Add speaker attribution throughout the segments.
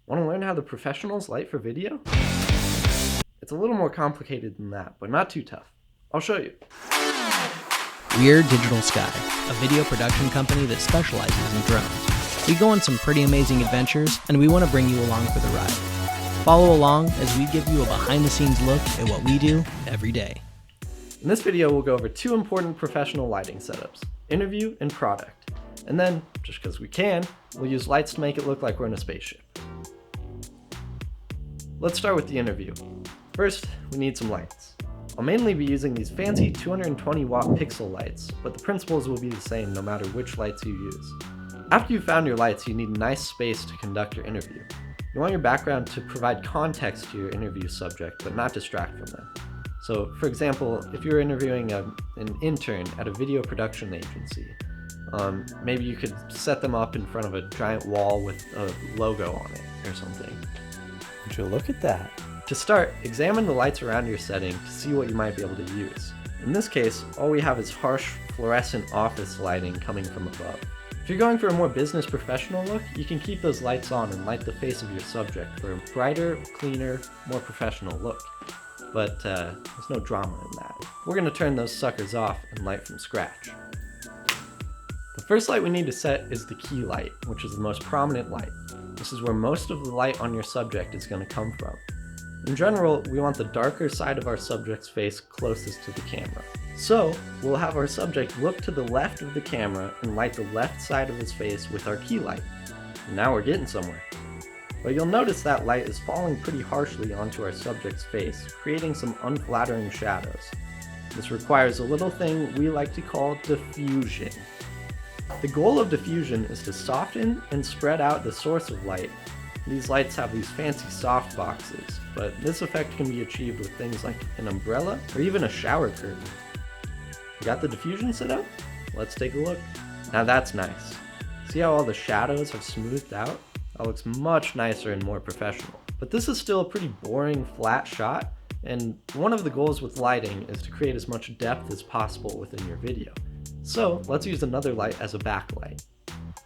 Speaker 1: Want to learn how the professionals light for video? It's a little more complicated than that, but not too tough. I'll show you.
Speaker 2: We're Digital Sky, a video production company that specializes in drones. We go on some pretty amazing adventures, and we want to bring you along for the ride. Follow along as we give you a behind-the-scenes look at what we do every day.
Speaker 1: In this video, we'll go over two important professional lighting setups, interview and product. And then, just because we can, we'll use lights to make it look like we're in a spaceship. Let's start with the interview. First, we need some lights. I'll mainly be using these fancy 220 watt pixel lights, but the principles will be the same no matter which lights you use. After you've found your lights, you need a nice space to conduct your interview. You want your background to provide context to your interview subject, but not distract from them. So, for example, if you're interviewing an intern at a video production agency, maybe you could set them up in front of a giant wall with a logo on it or something.
Speaker 3: Would you look at that?
Speaker 1: To start, examine the lights around your setting to see what you might be able to use. In this case, all we have is harsh fluorescent office lighting coming from above. If you're going for a more business professional look, you can keep those lights on and light the face of your subject for a brighter, cleaner, more professional look. But there's no drama in that. We're going to turn those suckers off and light from scratch. The first light we need to set is the key light, which is the most prominent light. This is where most of the light on your subject is going to come from. In general, we want the darker side of our subject's face closest to the camera. So, we'll have our subject look to the left of the camera and light the left side of his face with our key light. And now we're getting somewhere. But you'll notice that light is falling pretty harshly onto our subject's face, creating some unflattering shadows. This requires a little thing we like to call diffusion. The goal of diffusion is to soften and spread out the source of light. These lights have these fancy soft boxes, but this effect can be achieved with things like an umbrella or even a shower curtain. You got the diffusion set up? Let's take a look. Now that's nice. See how all the shadows have smoothed out? That looks much nicer and more professional. But this is still a pretty boring, flat shot, and one of the goals with lighting is to create as much depth as possible within your video. So let's use another light as a backlight.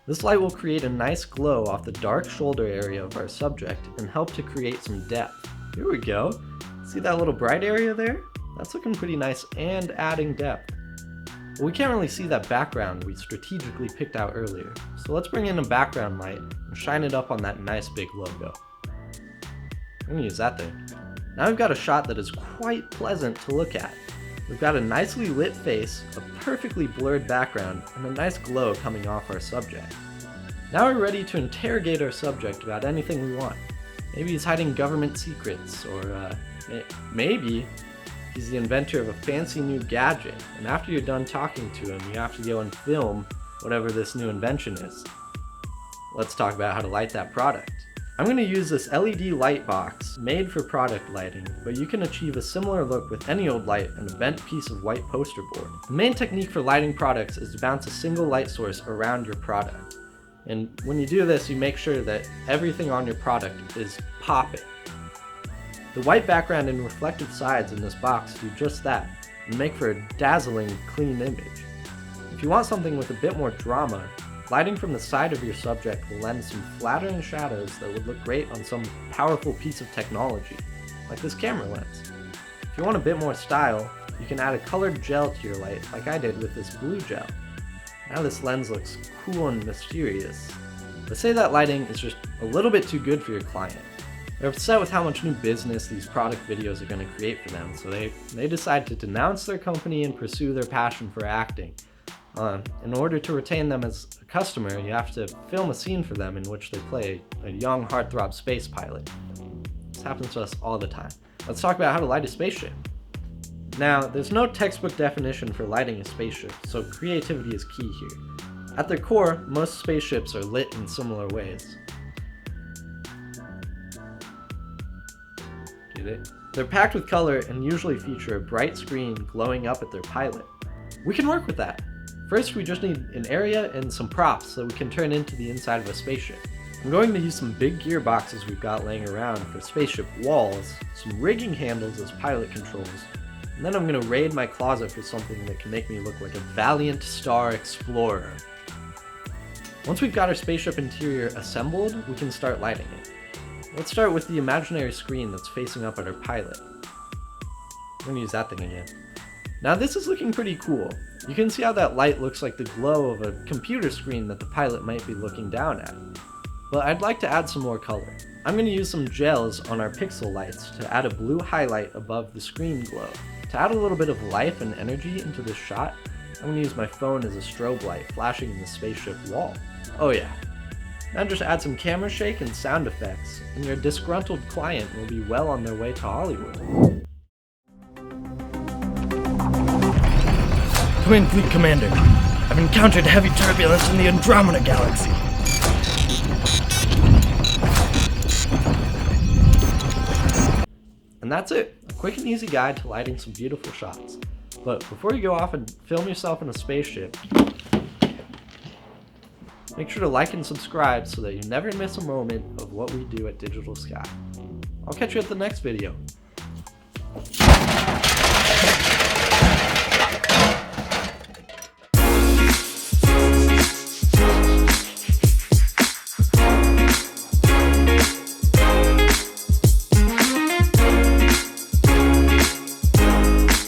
Speaker 1: This light will create a nice glow off the dark shoulder area of our subject and help to create some depth. Here we go. See that little bright area there? That's looking pretty nice and adding depth. But we can't really see that background we strategically picked out earlier. So let's bring in a background light and shine it up on that nice big logo. I'm gonna use that thing. Now we've got a shot that is quite pleasant to look at. We've got a nicely lit face, a perfectly blurred background, and a nice glow coming off our subject. Now we're ready to interrogate our subject about anything we want. Maybe he's hiding government secrets, or maybe he's the inventor of a fancy new gadget, and after you're done talking to him, you have to go and film whatever this new invention is. Let's talk about how to light that product. I'm going to use this LED light box made for product lighting, but you can achieve a similar look with any old light and a bent piece of white poster board. The main technique for lighting products is to bounce a single light source around your product. And when you do this, you make sure that everything on your product is popping. The white background and reflective sides in this box do just that, and make for a dazzling, clean image. If you want something with a bit more drama, lighting from the side of your subject will lend some flattering shadows that would look great on some powerful piece of technology, like this camera lens. If you want a bit more style, you can add a colored gel to your light, like I did with this blue gel. Now this lens looks cool and mysterious. But say that lighting is just a little bit too good for your client. They're upset with how much new business these product videos are going to create for them, so they decide to denounce their company and pursue their passion for acting. In order to retain them as a customer, you have to film a scene for them in which they play a young heartthrob space pilot. This happens to us all the time. Let's talk about how to light a spaceship. Now, there's no textbook definition for lighting a spaceship, so creativity is key here. At their core, most spaceships are lit in similar ways. Get it? They're packed with color and usually feature a bright screen glowing up at their pilot. We can work with that. First, we just need an area and some props that we can turn into the inside of a spaceship. I'm going to use some big gearboxes we've got laying around for spaceship walls, some rigging handles as pilot controls, and then I'm going to raid my closet for something that can make me look like a valiant star explorer. Once we've got our spaceship interior assembled, we can start lighting it. let's start with the imaginary screen that's facing up at our pilot. I'm gonna use that thing again. Now this is looking pretty cool. You can see how that light looks like the glow of a computer screen that the pilot might be looking down at. But I'd like to add some more color. I'm going to use some gels on our pixel lights to add a blue highlight above the screen glow. To add a little bit of life and energy into this shot, I'm going to use my phone as a strobe light flashing in the spaceship wall. Oh yeah. Now just add some camera shake and sound effects, and your disgruntled client will be well on their way to Hollywood.
Speaker 4: Twin Fleet Commander, I've encountered heavy turbulence in the Andromeda Galaxy.
Speaker 1: And that's it, a quick and easy guide to lighting some beautiful shots. But before you go off and film yourself in a spaceship, make sure to like and subscribe so that you never miss a moment of what we do at Digital Sky. I'll catch you at the next video.